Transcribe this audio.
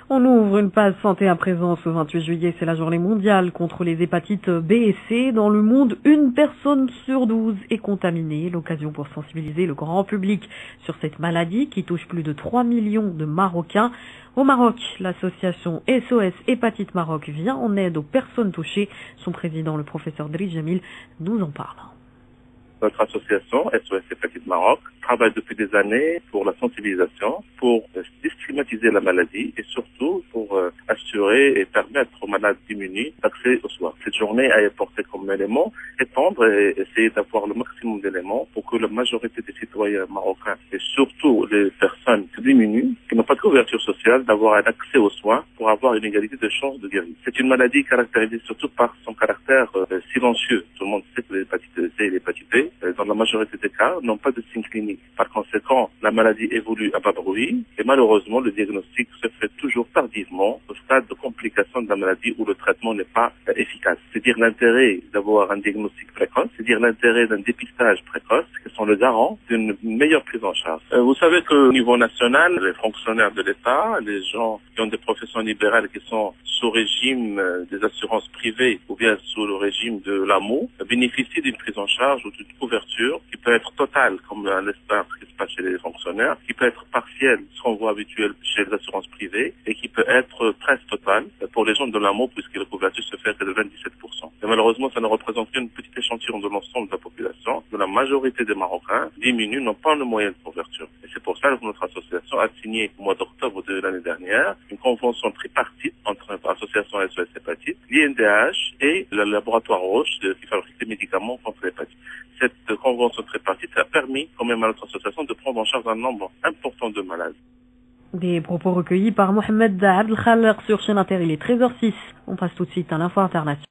On ouvre une page santé à présent ce 28 juillet, c'est la journée mondiale contre les hépatites B et C. Dans le monde, une personne sur 12 est contaminée. L'occasion pour sensibiliser le grand public sur cette maladie qui touche plus de 3 millions de Marocains. Au Maroc, l'association SOS Hépatite Maroc vient en aide aux personnes touchées. Son président, le professeur Driss Jamil, nous en parle. Notre association SOS Hépatite Maroc travaille depuis des années pour la sensibilisation, pour stigmatiser la maladie et surtout pour assurer et permettre aux malades démunis d'accès aux soins. Cette journée a apporté comme élément étendre et essayer d'avoir le maximum d'éléments pour que la majorité des citoyens marocains et surtout les personnes démunies qui n'ont pas de couverture sociale d'avoir un accès aux soins pour avoir une égalité de chances de guérir. C'est une maladie caractérisée surtout par son caractère silencieux. Tout le monde sait que l'hépatite C et l'hépatite B, dans la majorité des cas, n'ont pas de signes cliniques. Par conséquent, la maladie évolue à bas bruit et malheureusement, le diagnostic se fait toujours tardivement au stade de complication de la maladie où le traitement n'est pas efficace. C'est dire l'intérêt d'avoir un diagnostic précoce, c'est dire l'intérêt d'un dépistage précoce, qui sont le garant d'une meilleure prise en charge. Vous savez qu'au niveau national, les fonctionnaires de l'État, les gens qui ont des professions libérales qui sont sous régime des assurances privées ou bien sous le régime de l'AMO, bénéficient d'une prise en charge ou d'une couverture qui peut être totale, comme à l'espace qui se passe chez les fonctionnaires, qui peut être partielle, ce qu'on voit habituel chez les assurances privées, et qui peut être presque totale pour les gens de l'AMO, puisque la couverture se fait de 27%. Et malheureusement, ça ne représente qu'une petite échantillon de l'ensemble de la population. De la majorité des Marocains diminuent, n'ont pas le moyen de couverture. Et c'est pour ça que notre association a signé au mois d'octobre de l'année dernière une convention tripartite entre l'association SOS Hépatite, l'INDH et le laboratoire Roche qui fabrique des médicaments contre l'hépatite. Cette convention tripartite a permis quand même à notre association de prendre en charge un nombre important de malades. Des propos recueillis par Mohamed Abdelkhalq sur chaîne Inter, il est 13h06. On passe tout de suite à l'info internationale.